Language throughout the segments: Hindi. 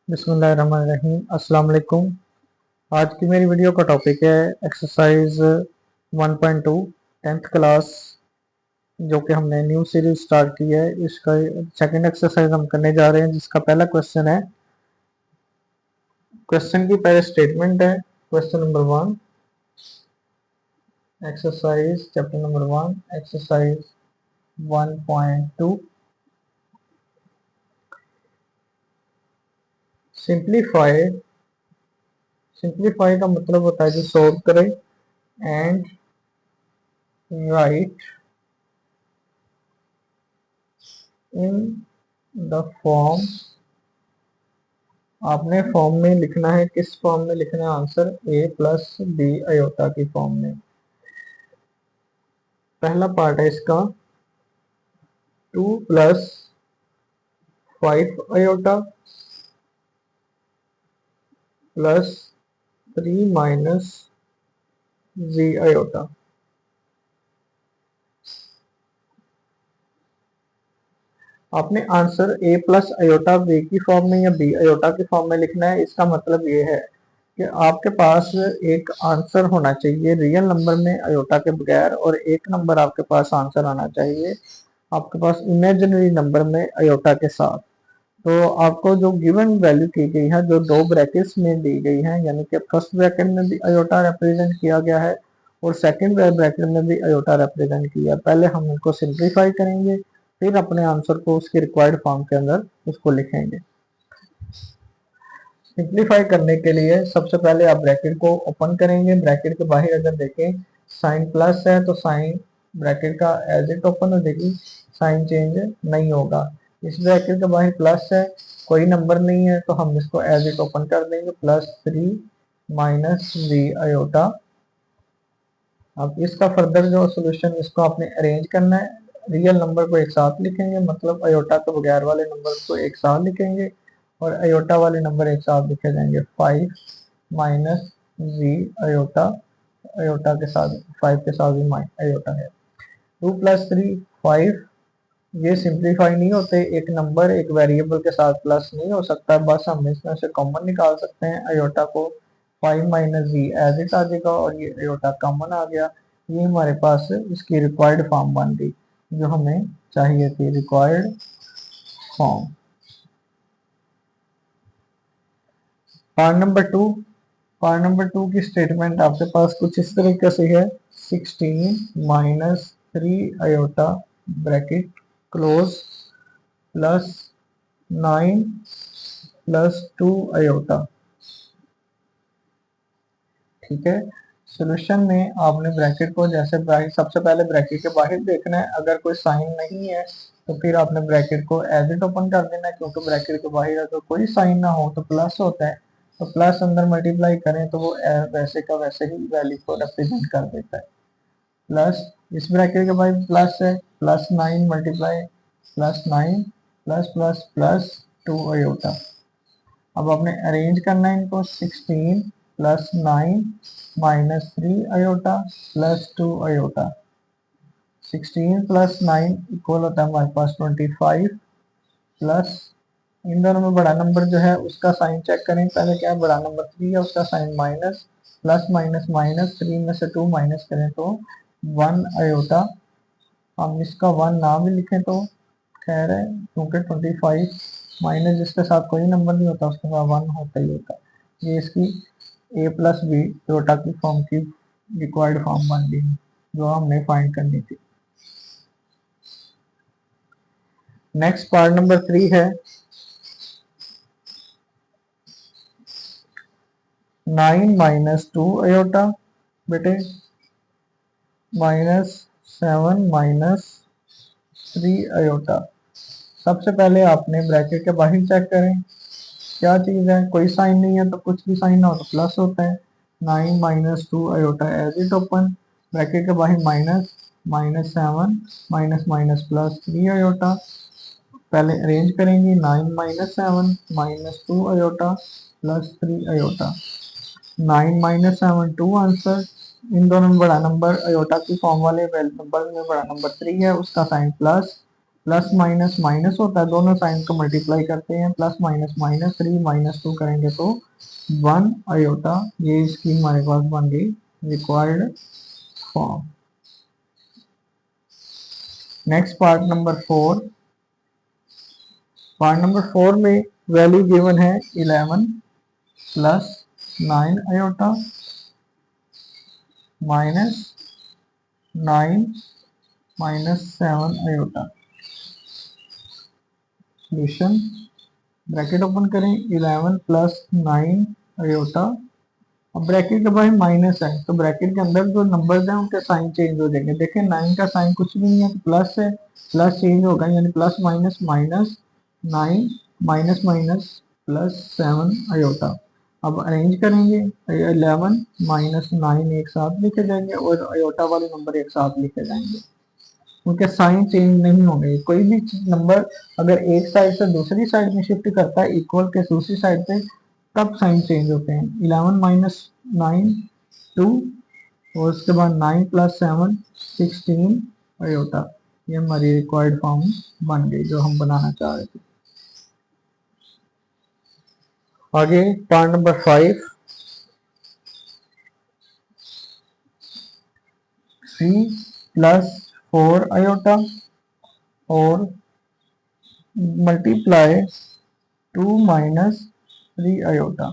बिस्मिल्लाहिर्रहमानिर्रहीम। अस्सलाम वालेकुम। आज की मेरी वीडियो का टॉपिक है एक्सरसाइज 1.2 10th क्लास, जो कि हमने न्यू सीरीज स्टार्ट की है। इसका सेकंड एक्सरसाइज हम करने जा रहे हैं, जिसका पहला क्वेश्चन है। क्वेश्चन की पहले स्टेटमेंट है। Question number 1, exercise chapter number 1 exercise 1.2 simplify. Simplify का मतलब होता है जो सॉल्व करे and write in the form. आपने फॉर्म में लिखना है। किस फॉर्म में लिखना है? Answer a plus B iota की फॉर्म में। पहला पार्ट है इसका 2 प्लस 5 अयोटा प्लस 3 माइनस जी अयोटा। आपने answer a plus iota B की फॉर्म में या बी अयोटा की फॉर्म में लिखना है। इसका मतलब ये है कि आपके पास एक आंसर होना चाहिए रियल नंबर में अयोटा के बगैर, और एक नंबर आपके पास आंसर आना चाहिए आपके पास इमेजिनरी नंबर में अयोटा के साथ। तो आपको जो गिवन वैल्यू की गई है, जो दो ब्रैकेट्स में दी गई है, यानी कि फर्स्ट ब्रैकेट में भी अयोटा रिप्रेजेंट किया गया है और सेकंड ब्रैकेट में भी अयोटा रिप्रेजेंट किया है। पहले हम इनको सिंप्लीफाई करेंगे, फिर अपने आंसर को उसकी रिक्वायर्ड फॉर्म के अंदर उसको लिखेंगे। सिंप्लीफाई करने के लिए सबसे पहले आप ब्रैकेट को ओपन करेंगे। ब्रैकेट के बाहर अगर देखें साइन प्लस है तो साइन ब्रैकेट का एज इट ओपन हो जाएगी, साइन चेंज नहीं होगा। इस ब्रैकेट के बाहर प्लस है, कोई नंबर नहीं है, तो हम इसको एज इट ओपन कर देंगे, +3 माइनस बी अयोटा। अब इसका फर्दर जो सोल्यूशन, इसको आपने अरेंज करना है। रियल नंबर को एक साथ लिखेंगे, मतलब अयोटा के बगैर वाले नंबर को एक साथ लिखेंगे और अयोटा वाले नंबर एक साथ लिखे जाएंगे। 5 माइनस जी अयोटा, अयोटा के साथ 5 के साथ भी अयोटा है। 2 प्लस 3 5। ये सिंप्लीफाई नहीं होते, एक नंबर एक वेरिएबल के साथ प्लस नहीं हो सकता, बस हम इसमें से कॉमन निकाल सकते हैं। अयोटा को 5 माइनस जी एज इट आ जाएगा और ये अयोटा कॉमन आ गया। ये हमारे पास इसकी रिक्वायर्ड फॉर्म बन गई जो हमें चाहिए थी, required form. Part number 2। Part number 2 की स्टेटमेंट आपके पास कुछ इस तरीके से है। 16 minus 3 iota bracket close plus 9 plus 2 iota. ठीक है। सॉल्यूशन में आपने ब्रैकेट को जैसे सबसे पहले ब्रैकेट के बाहर देखना है। अगर कोई साइन नहीं है तो फिर आपने ब्रैकेट को एज इट ओपन कर देना है, क्योंकि ब्रैकेट के बाहर अगर कोई साइन ना हो तो प्लस होता है, तो प्लस अंदर मल्टीप्लाई करें तो वो वैसे का वैसे ही वैल्यू को रिप्रेजेंट कर देता है। प्लस इस ब्रैकेट के बाहर प्लस है, +9 multiply +9 plus plus plus 2 iota. अब आपने अरेंज करना है इनको। 16 plus 9 minus 3 iota plus 2 iota. 16 plus 9 equal होता है हमारे पास 25 प्लस, इन दोनों में बड़ा नंबर जो है उसका साइन चेक करें। पहले क्या है, बड़ा नंबर 3 है, उसका sign minus, plus minus minus, 3 में से 2 माइनस करें तो 1 अयोटा। हम इसका 1 ना भी लिखें तो खैर है, क्योंकि 25 माइनस जिसके साथ कोई नंबर नहीं होता उसके बाद 1 होता ही होता। ये इसकी a प्लस बी टोटा की फॉर्म की रिक्वायर्ड फॉर्म बन गई जो हमने फाइंड करनी थी। नेक्स्ट पार्ट नंबर 3 है। 9 माइनस 2 अयोटा बेटे माइनस 7 माइनस 3 अयोटा। सबसे पहले आपने ब्रैकेट के बाहर चेक करें क्या चीज है। कोई साइन नहीं है तो कुछ भी साइन ना हो तो प्लस होता है। 9 minus 2 iota as it open, bracket के बाहर minus, -7 minus minus plus 3 iota. पहले अरेंज करेंगे। 9 minus 7 minus 2 iota plus 3 iota. 9 minus 7 2 answer. इन दोनों में बड़ा नंबर अयोटा की फॉर्म वाले नंबर में बड़ा नंबर 3 है, उसका sign plus, plus minus minus होता है, दोनों साइन को मल्टीप्लाई करते हैं, प्लस माइनस माइनस, 3 माइनस 2 करेंगे तो 1 आयोटा। ये इसकी हमारे पास बन गई required form. Next part number 4। Part number 4 में वैल्यू गिवन है 11 plus 9 iota minus 9 minus 7 iota. Solution, bracket open करें, 11 प्लस 9 आयोटा। अब ब्रैकेट के बाहर माइनस है तो ब्रैकेट के अंदर जो नंबर्स हैं उनके साइन चेंज हो जाएंगे। देखिए 9 का साइन कुछ भी नहीं है, प्लस है, प्लस चेंज होगा, यानी plus minus minus 9 minus minus plus 7 iota. अब अरेंज करेंगे, 11 माइनस 9 एक साथ लिखे जाएंगे और आयोटा वाले नंबर एक साथ लिखे जाएंगे, उनके साइन चेंज नहीं होंगे। कोई भी नंबर अगर एक साइड से दूसरी साइड में शिफ्ट करता है इक्वल के दूसरी साइड पे, तब साइन चेंज होते हैं। 11 माइनस 9 2, और उसके बाद 9 प्लस 7 16 आयोटा। ये हमारी रिक्वायर्ड फॉर्म बन गई जो हम बनाना चाह रहे थे। आगे पार्ट नंबर 5, 3 प्लस 4 आयोटा और मल्टीप्लाई 2 माइनस 3 आयोटा।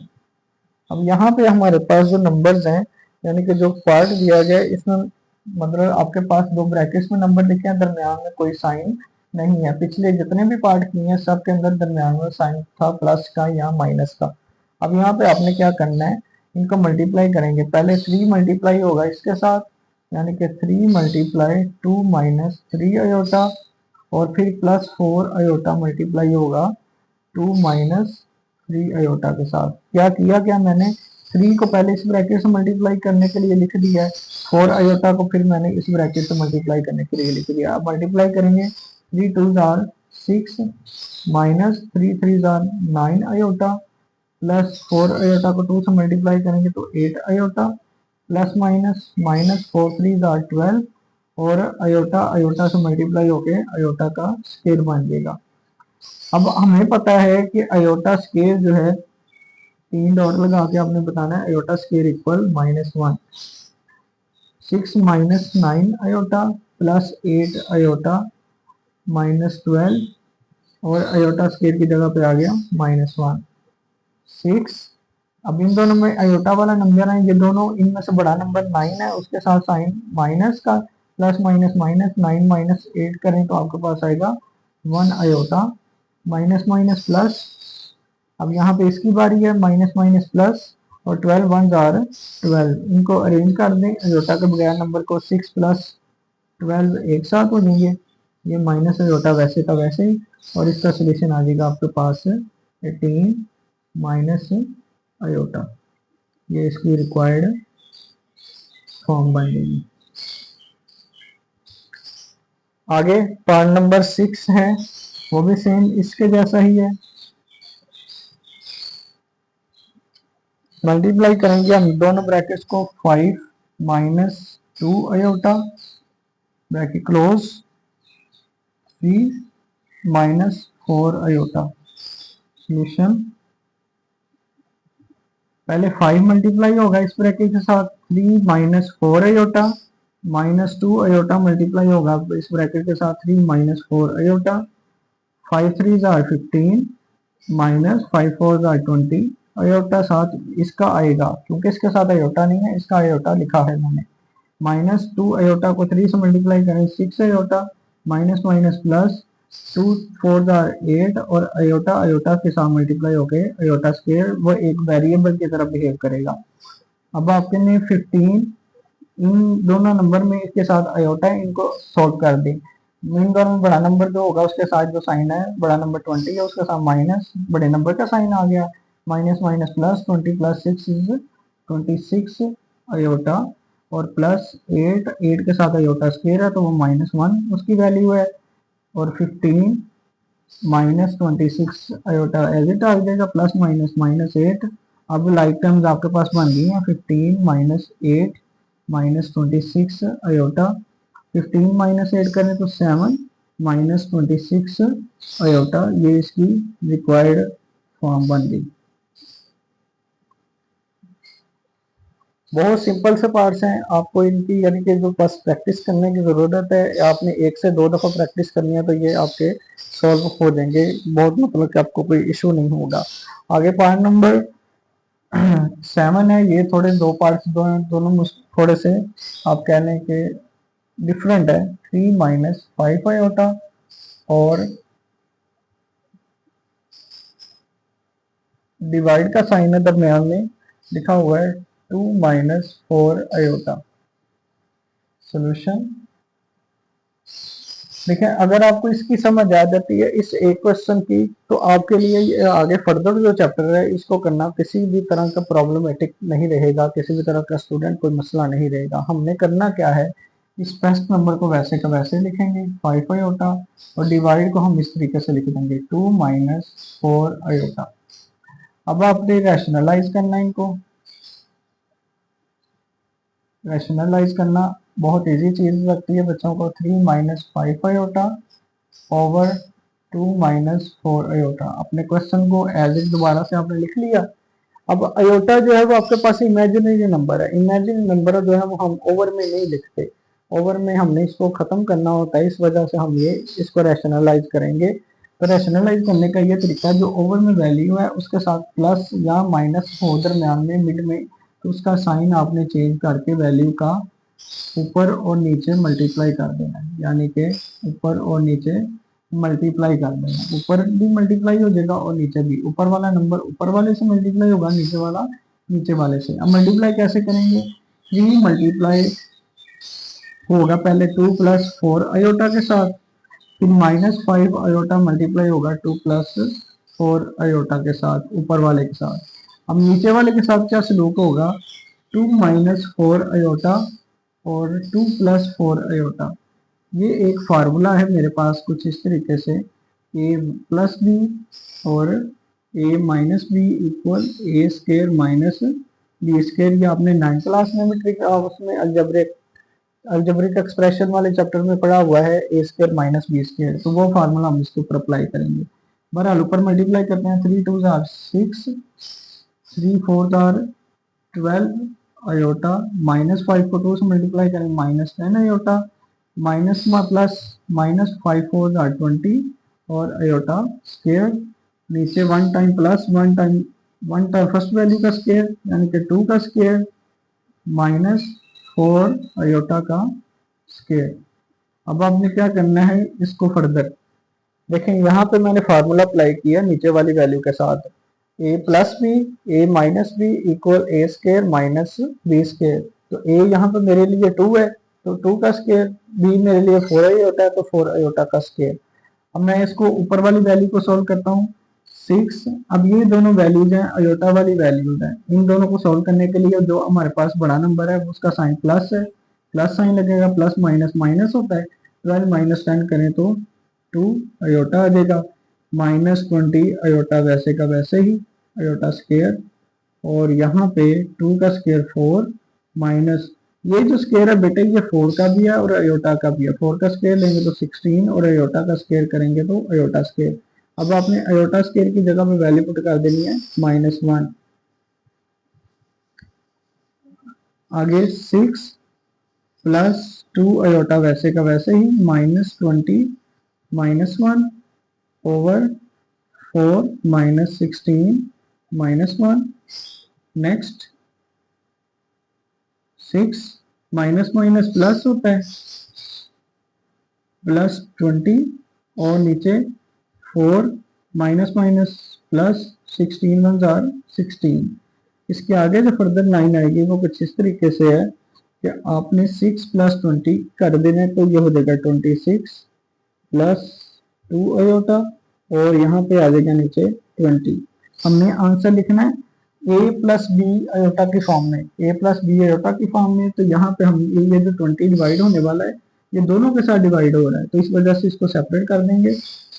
अब यहाँ पे हमारे पास जो नंबर्स हैं, यानी कि जो पार्ट दिया गया है इसमें मतलब आपके पास दो ब्रैकेट्स में नंबर लिखे हैं, दरमियान में कोई साइन नहीं है। पिछले जितने भी पार्ट किए हैं सब के अंदर दरमियान में साइन था प्लस का या माइनस का। अब यहाँ पे आपने क्या करना है, इनको मल्टीप्लाई करेंगे। पहले 3 मल्टीप्लाई होगा इसके साथ, यानी कि 3 मल्टीप्लाई 2 माइनस 3 आयोटा, और फिर प्लस 4 आयोटा मल्टीप्लाई होगा 2 माइनस 3 आयोटा के साथ। क्या किया, क्या मैंने 3 को पहले इस ब्रैकेट से मल्टीप्लाई करने के लिए लिख दिया है, 4 आयोटा को फिर मैंने इस ब्रैकेट से मल्टीप्लाई करने के लिए लिख दिया। अब मल्टीप्लाई करेंगे, 3 2 are 6 minus 3 3 are 9 iota, plus 4 iota को 2 से मल्टीप्लाई करेंगे तो 8 iota, plus minus minus 4 3 are 12, और आयोटा आयोटा से मल्टीप्लाई होके आयोटा का स्क्वायर बन जाएगा। अब हमें पता है कि आयोटा स्क्वायर जो है, 3 डॉट लगा के आपने बताना है iota square equal -1। 6 minus 9 iota plus 8 iota minus 12, और आयोटा स्क्वायर की जगह पे आ गया -1 6। अब इन दोनों में आयोटा वाला नंबर है, ये दोनों इनमें से बड़ा नंबर 9 है, उसके साथ साइन माइनस का, प्लस माइनस माइनस 9 माइनस 8 करें तो आपके पास आएगा 1 आयोटा, माइनस माइनस प्लस। अब यहाँ पे इसकी बारी है, माइनस माइनस प्लस, और 12 वन जार 12, इनको अरेंज कर दें। आयोटा के बगैर नंबर को 6 प्लस 12 एक साथ हो जाएंगे, ये माइनस आयोटा वैसे का वैसे ही, और इसका सोल्यूशन आ जाएगा आपके पास 18 माइनस आयोटा। ये इसकी रिक्वायर्ड फॉर्म बन जाएगी। आगे पार्ट नंबर 6 है, वो भी सेम इसके जैसा ही है। मल्टीप्लाई करेंगे हम दोनों ब्रैकेट्स को, 5 minus 2 iota bracket close, 3 minus 4 iota. Solution, पहले 5 मल्टीप्लाई होगा इस ब्रैकेट के साथ, 3 minus 4 iota minus 2 iota multiply होगा इस ब्रैकेट के साथ, 3 minus 4 iota, 5 3 are 15 minus 5 4 are 20 iota साथ इसका आएगा, क्योंकि इसके साथ आयोटा नहीं है, इसका आयोटा लिखा है मैंने। माइनस 2 आयोटा को 3 से मल्टीप्लाई करें 6 आयोटा, माइनस माइनस प्लस 2 4 8, और आयोटा आयोटा के साथ मल्टीप्लाई होके आयोटा स्क्वायर वो एक वेरिएबल की तरह बिहेव करेगा। अब आपके ने 15 इन दोनों नंबर में इसके साथ आयोटा है, इनको सॉल्व कर दें। इन दोनों में बड़ा नंबर जो होगा उसके साथ जो साइन है, बड़ा नंबर 20 है, उसके साथ माइनस बड़े नंबर का साइन आ गया, minus minus plus 20 plus 6 is 26 iota, और प्लस 8 8 के साथ आयोटा स्क्वायर है तो वो -1 उसकी वैल्यू है, और 15 माइनस 26 आयोटा एज इट आ जाएगा, प्लस माइनस माइनस 8। अब लाइक टर्म्स आपके पास बन गई हैं, 15 माइनस 8 माइनस 26 आयोटा, 15 माइनस 8 करें तो 7, माइनस 26 आयोटा, ये इसकी रिक्वायर्ड फॉर्म बन गई। बहुत सिंपल से पार्ट्स हैं, आपको इनकी यानी कि जो बस प्रैक्टिस करने की ज़रूरत है, आपने 1 से 2 दफ़ा प्रैक्टिस करनी है तो ये आपके सॉल्व हो जाएंगे, बहुत मतलब कि आपको कोई इशू नहीं होगा। आगे पार्ट नंबर 7 है, ये थोड़े दो पार्ट्स दोनों थोड़े से आप कह लें कि डिफरेंट है। 3 माइनस 5 आयोटा और डिवाइड का साइन है दरमियान में, लिखा हुआ है 2 माइनस 4 आयोटा। सोल्यूशन देखिए, अगर आपको इसकी समझ आ जाती है इस एक क्वेश्चन की, तो आपके लिए आगे फर्दर जो चैप्टर है इसको करना किसी भी तरह का प्रॉब्लमेटिक नहीं रहेगा, किसी भी तरह का स्टूडेंट कोई मसला नहीं रहेगा। हमने करना क्या है, इस फर्स्ट नंबर को वैसे का वैसे लिखेंगे 5 आयोटा, और डिवाइड को हम इस तरीके से लिख देंगे 2 माइनस 4 आयोटा। अब आपने रैशनलाइज करना है इनको, रैशनलाइज करना बहुत इजी चीज लगती है बच्चों को। 3 minus 5 iota over 2 minus 4 iota. अपने क्वेश्चन को एज इट दोबारा से आपने लिख लिया। अब आयोटा जो है वो आपके पास इमेजिनरी नंबर है, इमेजिनरी नंबर जो है वो हम ओवर में नहीं लिखते, ओवर में हमने इसको खत्म करना होता है, इस वजह से हम ये इसको रैशनलाइज करेंगे। तो रैशनलाइज करने का ये तरीका, जो ओवर में वैल्यू है उसके साथ प्लस या माइनस हो दरम्यान में मिड में, तो उसका साइन आपने चेंज करके वैल्यू का ऊपर और नीचे मल्टीप्लाई कर देना है, यानी कि ऊपर और नीचे मल्टीप्लाई कर देना, ऊपर भी मल्टीप्लाई हो जाएगा और नीचे भी, ऊपर वाला नंबर ऊपर वाले से मल्टीप्लाई होगा, नीचे वाला नीचे वाले से। अब मल्टीप्लाई कैसे करेंगे, 3 मल्टीप्लाई होगा पहले 2 प्लस 4 आयोटा के साथ, फिर माइनस 5 आयोटा मल्टीप्लाई होगा 2 प्लस 4 आयोटा के साथ, ऊपर वाले के साथ। अब नीचे वाले के साथ क्या सलूक होगा, 2 माइनस 4 आयोटा और 2 प्लस 4 आयोटा। ये एक फार्मूला है मेरे पास कुछ इस तरीके से, ए प्लस बी और ए माइनस बी इक्वल ए स्केयर माइनस बी स्केयर। ये आपने 9th क्लास में भी उसमें अलजेब्रिक एक्सप्रेशन वाले चैप्टर में पढ़ा हुआ है, ए स्केयर माइनस बी स्केयर। तो वो फार्मूला हम इसके ऊपर अप्लाई करेंगे। बहरहाल ऊपर मल्टीप्लाई करते हैं, 3 2 आर 6, 3 4 आर 12 आयोटा, माइनस 5 को 2 से मल्टीप्लाई करें minus 10 iota, minus plus minus 5 4 are 20 और आयोटा स्केयर, नीचे 1 time plus 1 time first value का स्केयर यानी कि 2 का स्केयर माइनस 4 आयोटा का स्केयर। अब आपने क्या करना है, इसको फर्दर देखें, यहाँ पे मैंने फार्मूला अप्लाई किया नीचे वाली वैल्यू के साथ, ए प्लस बी ए माइनस बी इक्वल ए स्केयर माइनस बी स्केयर। तो ए यहाँ पे मेरे लिए 2 है तो 2 का स्केयर, बी मेरे लिए 4 आयोटा है तो 4 आयोटा का स्केयर। अब मैं इसको ऊपर वाली वैल्यू को सॉल्व करता हूँ 6। अब ये दोनों वैल्यूज हैं, आयोटा वाली वैल्यूज हैं, इन दोनों को सॉल्व करने के लिए जो हमारे पास बड़ा नंबर है उसका साइन प्लस है, प्लस साइन लगेगा, प्लस माइनस माइनस होता है, 12 माइनस 10 करें तो 2 आयोटा आ जाएगा, माइनस 20 आयोटा वैसे का वैसे ही आयोटा स्केयर, और यहाँ पे 2 का स्केयर 4 माइनस, ये जो स्केयर है बेटे ये 4 का भी है और आयोटा का भी है, 4 का स्केयर लेंगे तो 16 और आयोटा का स्केयर करेंगे तो आयोटा स्केयर। अब आपने आयोटा स्केयर की जगह पे वैल्यू पुट कर देनी है -1। आगे 6 प्लस 2 आयोटा वैसे का वैसे ही -20 -1 over 4 -16 -1। Next 6 minus minus plus होता है, प्लस 20 और नीचे 4 minus minus plus 16 one jar 16। इसके आगे जो फर्दर लाइन आएगी वो कुछ इस तरीके से है कि आपने 6 प्लस 20 कर देना है, तो ये हो जाएगा 26 प्लस 2 आयोटा और यहाँ पे आ जाएगा नीचे 20। हमने आंसर लिखना है ए प्लस बी आयोटा की फॉर्म में, ए प्लस बी आयोटा की फॉर्म में। तो यहाँ पे हम ये जो 20 डिवाइड होने वाला है ये दोनों के साथ डिवाइड हो रहा है, तो इस वजह से इसको सेपरेट कर देंगे।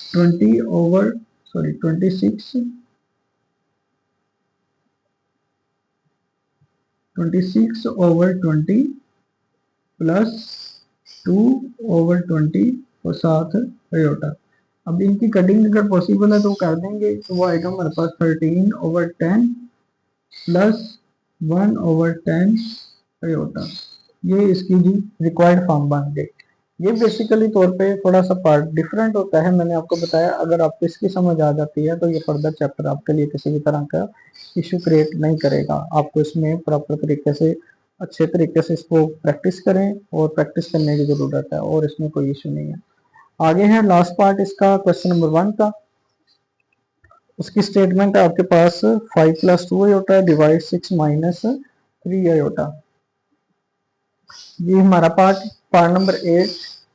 20 ओवर 26 ओवर 20 प्लस 2 ओवर 20 और 7 आयोटा। अब इनकी कटिंग अगर पॉसिबल है तो कर देंगे, तो वो आएगा हमारे पास 13/10 प्लस 1/10 आयोटा। ये इसकी जी रिक्वायर्ड फॉर्म बन गई। ये बेसिकली तौर पे थोड़ा सा पार्ट डिफरेंट होता है, मैंने आपको बताया। अगर आपको इसकी समझ आ जाती है तो ये फर्दर चैप्टर आपके लिए किसी भी तरह का इशू क्रिएट नहीं करेगा। आपको इसमें प्रॉपर तरीके से, अच्छे तरीके से इसको प्रैक्टिस करें, और प्रैक्टिस करने की जरूरत है, और इसमें कोई इशू नहीं है। आगे है लास्ट पार्ट इसका, क्वेश्चन नंबर 1 का। उसकी स्टेटमेंट है आपके पास 5 + 2 आयोटा डिवाइड 6 - 3 आयोटा। ये हमारा पार्ट नंबर 8।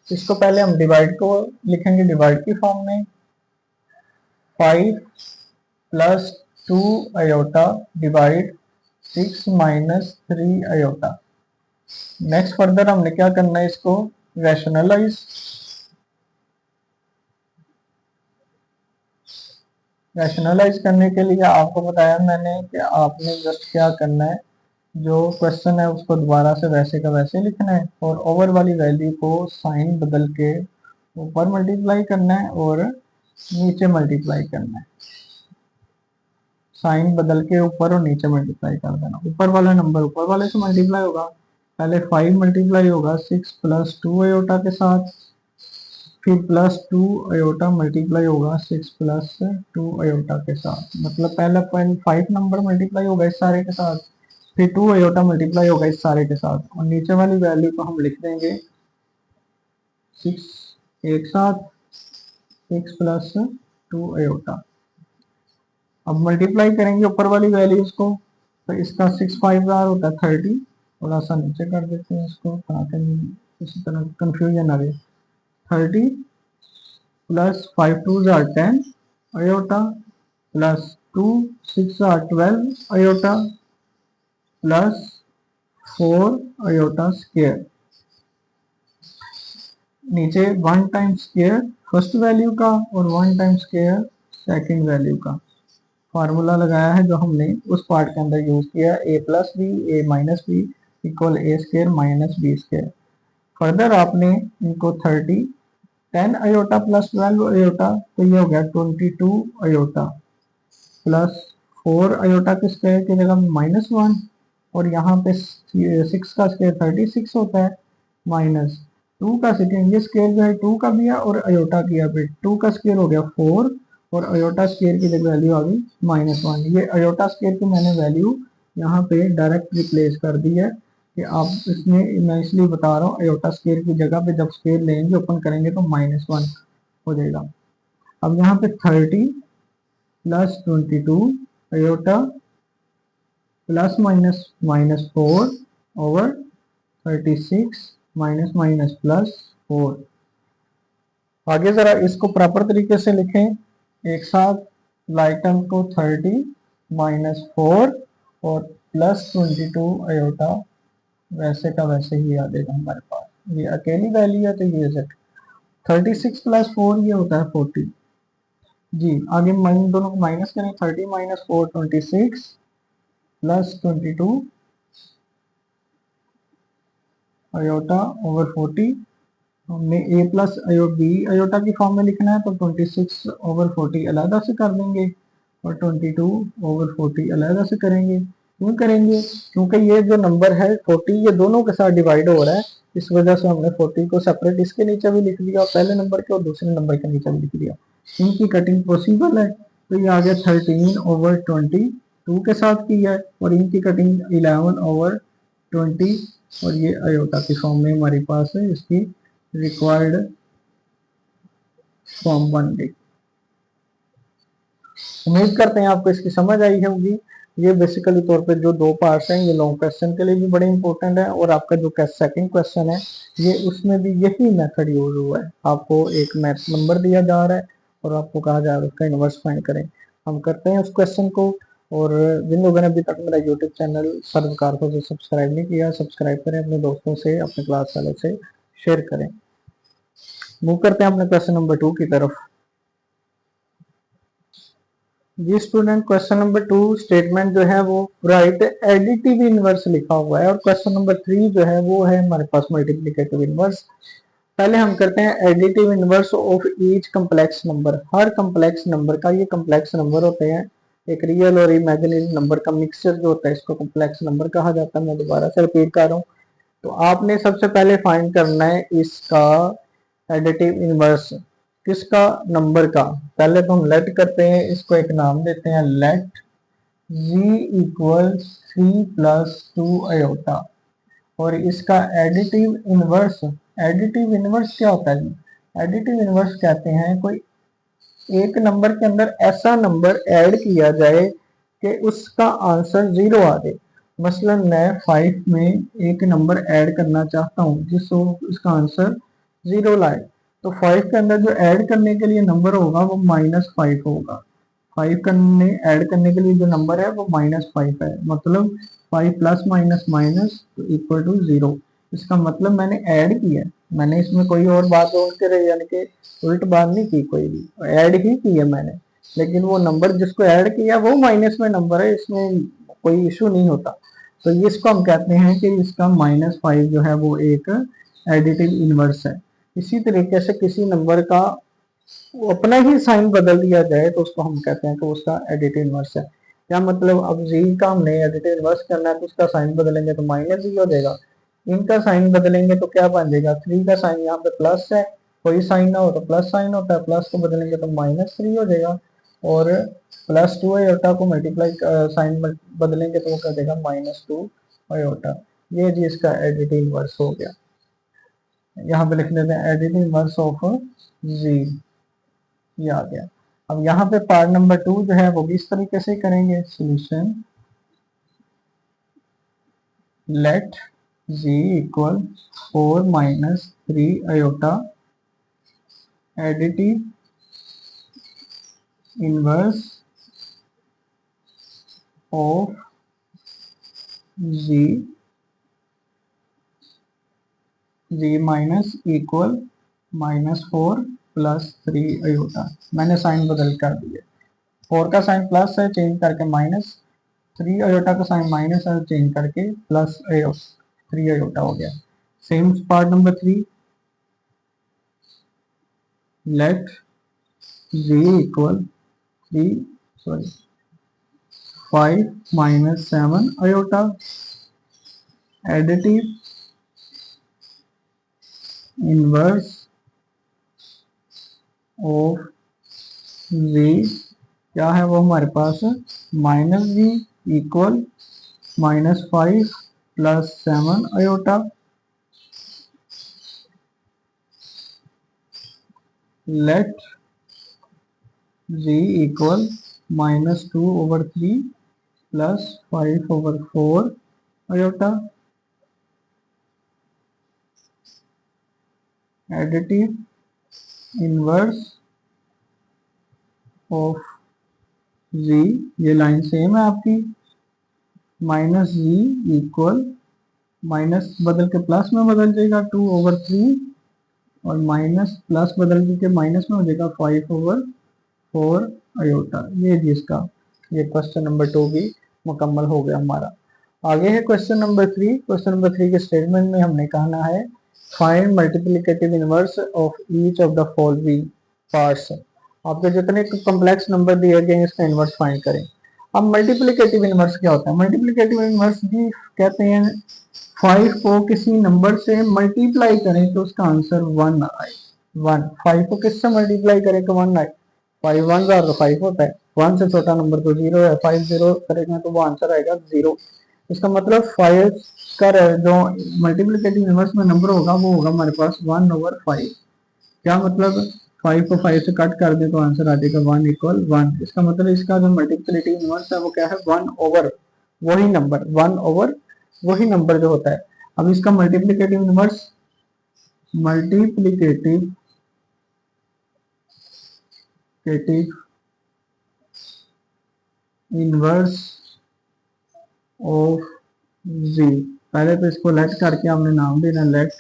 इसको पहले हम डिवाइड को लिखेंगे डिवाइड की फॉर्म में। 5 + 2 iota divide 6 - 3 iota. Next further हमने क्या करना है, इसको रैशनलाइज करने के लिए आपको बताया मैंने कि आपने जस्ट क्या करना है, जो क्वेश्चन है उसको दोबारा से वैसे का वैसे लिखना है, और ओवर वाली वैल्यू को साइन बदल के ऊपर मल्टीप्लाई करना है और नीचे मल्टीप्लाई करना है। साइन बदल के ऊपर और नीचे मल्टीप्लाई कर देना। ऊपर वाला नंबर ऊपर वाले से मल्टीप्लाई होगा। पहले 5 मल्टीप्लाई होगा 6 + 2 आयोटा के साथ, फिर +2 आयोटा मल्टीप्लाई होगा 6 + 2 आयोटा के साथ। मतलब पहला 5 नंबर मल्टीप्लाई होगा इस सारे के साथ, फिर 2 आयोटा मल्टीप्लाई होगा इस सारे के साथ, और नीचे वाली वैल्यू को हम लिख देंगे 6 एक साथ, 6 + 2 आयोटा। अब मल्टीप्लाई करेंगे ऊपर वाली वैल्यूज को, तो इसका 6 × 5 होता है 30। थोड़ा सा नीचे कर देते हैं इसको ताकि किसी तरह कंफ्यूजन आ रही। 30 + 5 × 2 = 10 iota, plus 2 6 = 12 iota, plus 4 iota square. नीचे 1 टाइम स्क्वायर फर्स्ट वैल्यू का और 1 टाइम स्क्वायर सेकंड वैल्यू का फार्मूला लगाया है, जो हमने उस पार्ट के अंदर यूज किया। a + b a - b = a² - b²। Further आपने इनको 30 10 आयोटा प्लस 12 आयोटा, तो ये हो गया 22 आयोटा, प्लस 4 आयोटा के स्क्वायर की जगह -1, और यहाँ पे 6 का स्क्वायर 36 होता है, माइनस 2 का सेकेंड, ये स्क्वायर जो है 2 का भी है और अयोटा किया, फिर 2 का स्क्वायर हो गया 4, और अयोटा स्क्वायर की जगह वैल्यू आ गई -1। ये अयोटा स्क्वायर की मैंने वैल्यू यहाँ पे डायरेक्ट रिप्लेस कर दी है, कि आप इसमें, मैं इसलिए बता रहा हूँ, अयोटा स्क्वायर की जगह पे जब स्क्वायर लेंगे ओपन करेंगे तो -1 हो जाएगा। अब यहाँ पे 30 + 22 आयोटा प्लस -4 ओवर 36 -+ 4। आगे जरा इसको प्रॉपर तरीके से लिखें एक साथ। लाइक टर्म को 30 -4 और +22 आयोटा वैसे का वैसे ही आ जाएगा हमारे पास। ये अकेली वैल्यू है तो ये 36 + 4 ये होता है 40 जी। आगे दोनों को माइनस करें, 30 - 4 26 प्लस 22 आयोटा ओवर 40। हमने a प्लस b आयोटा की फॉर्म में लिखना है, तो 26 ओवर 40 अलहदा से कर देंगे और 22 ओवर 40 अलहदा से करेंगे। क्यों करेंगे? क्योंकि ये जो नंबर है 40 ये दोनों के साथ डिवाइड हो रहा है, इस वजह से हमने 40 को सेपरेट इसके नीचे भी लिख दिया, पहले नंबर के और दूसरे नंबर के नीचे भी लिख दिया। इनकी कटिंग पॉसिबल है, तो ये आ गया 13 ओवर 22 के साथ की है, और इनकी कटिंग 11 ओवर 20, और ये आयोटा की फॉर्म में हमारे पास है, इसकी रिक्वायर्ड फॉर्म बन गई। उम्मीद करते हैं आपको इसकी समझ आई होगी। ये बेसिकली तौर पे जो दो पार्ट्स हैं, ये लॉन्ग क्वेश्चन के लिए भी बड़े इंपॉर्टेंट है, और आपका जो सेकंड क्वेश्चन है ये उसमें भी यही मेथड यूज हुआ है। आपको एक मैथ नंबर दिया जा रहा है और आपको कहा जा रहा है उसका इनवर्स फाइंड करें। हम करते हैं उस क्वेश्चन को, और जिन लोगों ने अभी तक मेरा यूट्यूब चैनल सर्वकार को सब्सक्राइब नहीं किया, सब्सक्राइब करें, अपने दोस्तों से, अपने क्लास वालों से शेयर करें। मूव करते हैं अपने क्वेश्चन नंबर 2 की तरफ। जी स्टूडेंट, क्वेश्चन नंबर 2 स्टेटमेंट जो है वो राइट एडिटिव इनवर्स लिखा हुआ है, और क्वेश्चन नंबर 3 जो है वो है हमारे पास मल्टीप्लिकेटिव इनवर्स। पहले हम करते हैं additive inverse of each complex number. Her complex number का, ये कम्प्लेक्स नंबर होते हैं, एक रियल और इमेजिनरी नंबर का मिक्सचर जो होता है इसको कम्प्लेक्स नंबर कहा जाता है। मैं दोबारा से रिपीट कर रहा हूँ। तो आपने सबसे पहले फाइंड करना है इसका एडिटिव इनवर्स, किसका, नंबर का। पहले तो हम लेट करते हैं, इसको एक नाम देते हैं लेट जी इक्वल 3+2 और इसका एडिटिव इनवर्स, एडिटिव इनवर्स क्या होता है जी? एडिटिव इनवर्स कहते हैं कोई एक नंबर के अंदर ऐसा नंबर ऐड किया जाए कि उसका आंसर 0 आ जाए। मसलन मैं 5 में एक नंबर ऐड करना चाहता हूँ जिसको इसका आंसर 0 लाए, तो 5 के अंदर जो ऐड करने के लिए नंबर होगा वो -5 होगा। 5 करने ऐड करने के लिए जो नंबर है वो -5 है, मतलब 5 plus minus minus equal to 0। इसका मतलब मैंने ऐड किया, मैंने इसमें कोई और बात जोड़ के यानी कि उल्ट बात नहीं की, कोई भी ऐड ही की है मैंने, लेकिन वो नंबर जिसको ऐड किया वो माइनस में नंबर है, इसमें कोई इशू नहीं होता। तो इसको हम कहते हैं कि इसका -5 जो है वो एक एडिटिव इनवर्स है। इसी तरीके से किसी नंबर का वो अपना ही साइन बदल दिया जाए तो उसको हम कहते हैं कि उसका एडिटिव इनवर्स है। क्या मतलब, अब जी का हमने एडिटिव इनवर्स करना है तो उसका साइन बदलेंगे तो -जी हो जाएगा, इनका साइन बदलेंगे तो क्या बन जाएगा, 3 का साइन यहाँ पे प्लस है, कोई साइन ना हो तो प्लस साइन होता है, प्लस को बदलेंगे तो -3 हो जाएगा, और +2 आयोटा को मल्टीप्लाई साइन बदलेंगे तो वो कर देगा -2 आयोटा। ये जी इसका एडिटिव इनवर्स हो गया। यहाँ पे लिख देते हैं एडिटिव इनवर्स ऑफ जी, ये आ गया। अब यहाँ पे पार्ट नंबर 2 जो है वो भी इस तरीके से करेंगे। Solution let z equal 4 - 3 iota additive inverse of z, z minus equal -4 + 3 iota. मैंने साइन बदल कर दिया, 4 का साइन प्लस है चेंज करके माइनस, 3 आयोटा का साइन माइनस है चेंज करके +3 आयोटा हो गया। Same part number 3, let z equal 5 - 7 iota additive inverse of z, क्या है वो हमारे पास, -z equal -5 + 7 iota let z equal -2/3 + 5/4 iota additive inverse of z, ये लाइन सेम है आपकी, -जी इक्वल माइनस बदल के प्लस में बदल जाएगा 2/3 और माइनस प्लस बदल के माइनस में हो जाएगा 5/4 आयोटा। ये जी इसका, ये क्वेश्चन नंबर 2 भी मुकम्मल हो गया हमारा। आगे है क्वेश्चन नंबर 3। क्वेश्चन नंबर 3 के स्टेटमेंट में हमने कहना है find multiplicative inverse of each of the following parts. आपके जितने कॉम्प्लेक्स नंबर दिए गए हैं इसका इनवर्स फाइंड करें। अब मल्टीप्लिकेटिव इनवर्स क्या होता है? मल्टीप्लिकेटिव इनवर्स भी कहते हैं 5 को किसी नंबर से मल्टीप्लाई करें तो उसका आंसर 1 आए। 1, 5 को किससे मल्टीप्लाई करें तो 1 आए, 5 1 तो 5 होता है, 1 से छोटा नंबर तो 0 है, 5 0 करेंगे तो वो आंसर आएगा 0। इसका मतलब 5 का जो मल्टीप्लिकेटिव इनवर्स में नंबर होगा वो होगा हमारे पास 1/5। क्या मतलब, 5 को 5 से कट कर दे तो आंसर आ जाएगा 1 = 1। इसका मतलब इसका जो मल्टीप्लिकेटिव इनवर्स है वो क्या है, 1 ओवर वही नंबर, 1 ओवर वही नंबर जो होता है। अब इसका multiplicative inverse, multiplicative inverse of z, पहले तो इसको लेट करके हमने नाम देना लेट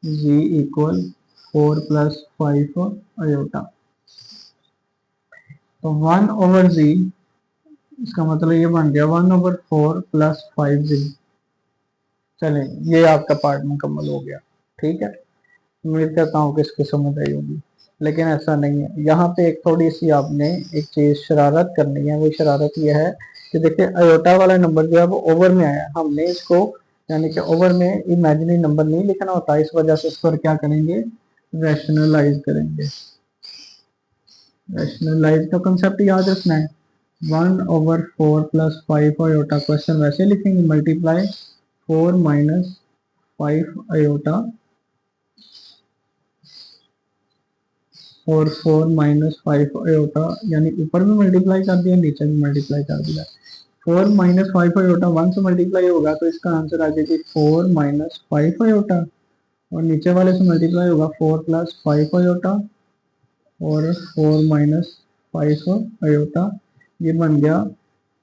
जी इक्वल 4 + 5 आयोटा। तो 1/z, इसका मतलब ये बन गया 1/4 + 5z। चलें, ये आपका पार्ट मुकम्मल हो गया। ठीक है, उम्मीद करता हूँ कि इसकी समझ आई होगी, लेकिन ऐसा नहीं है। यहाँ पे एक थोड़ी सी आपने एक चीज शरारत करनी है। वो शरारत यह है कि देखिए अयोटा वाला नंबर जो है वो ओवर में आया, हमने इसको यानी कि ओवर में इमेजिनरी नंबर नहीं लिखना होता, इस वजह से इस पर क्या करेंगे, रैशनलाइज करेंगे। रैशनलाइज का कंसेप्ट याद रखना है। 1/4 + 5 अयोटा, क्वेश्चन वैसे लिखेंगे, मल्टीप्लाई 4 - 5 अयोटा और 4 - 5 अयोटा, यानी ऊपर भी मल्टीप्लाई कर दिया, नीचे भी मल्टीप्लाई कर दिया। 4 - 5 अयोटा 1 से मल्टीप्लाई होगा तो इसका आंसर आ जाएगी 4 - 5 अयोटा, और नीचे वाले से मल्टीप्लाई होगा 4 + 5 अयोटा और 4 - 5 अयोटा। ये बन गया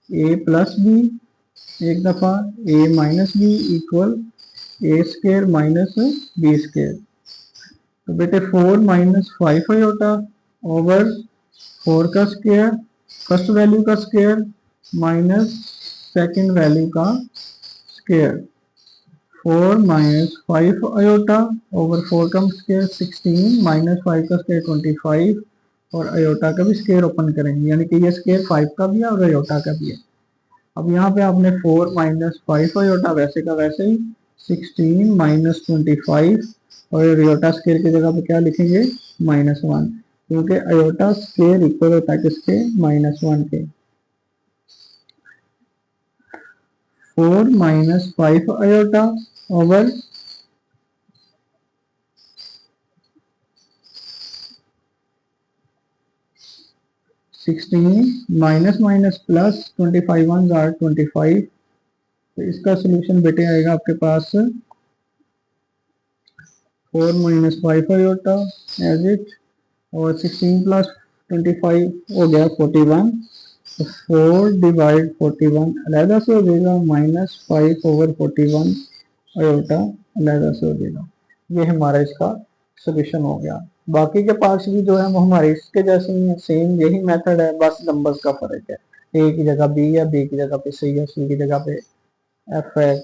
a + b, एक दफा a - b equal a² - b²। तो बेटे 4 - 5 अयोटा ओवर 4 का स्क्वायर, फर्स्ट वैल्यू का स्क्वायर माइनस सेकंड वैल्यू का स्क्वायर। 4 - 5 अयोटा ओवर 4 का स्क्वायर 16 - 5 का स्क्वायर 25, और अयोटा का भी स्क्वायर ओपन करेंगे, यानी कि ये स्क्वायर 5 का भी है और अयोटा का भी है। अब यहाँ पे आपने 4 - 5 अयोटा वैसे का वैसे ही, 16 - 25, और अयोटा स्क्वायर की जगह पे क्या लिखेंगे, -1, क्योंकि अयोटा स्क्वायर इक्वल होता है किसके, -1 के। 4 - 5 iota over 16 minus minus plus 25 1 जार 25। तो इसका सोल्यूशन बेटे आएगा आपके पास 4 - 5 अयोटा एज इट, और 16 + 25 हो गया 41। तो 4/41 अलहदा से हो जाएगा, -5/41 अयोटा अलहदा से हो जाएगा। ये हमारा इसका सोल्यूशन हो गया। बाकी के पार्ट्स भी जो है वो हमारे इसके जैसे ही है, सेम यही मेथड है, बस नंबर्स का फर्क है। ए की जगह बी है, बी की जगह पे सी है, सी की जगह पे एफ है,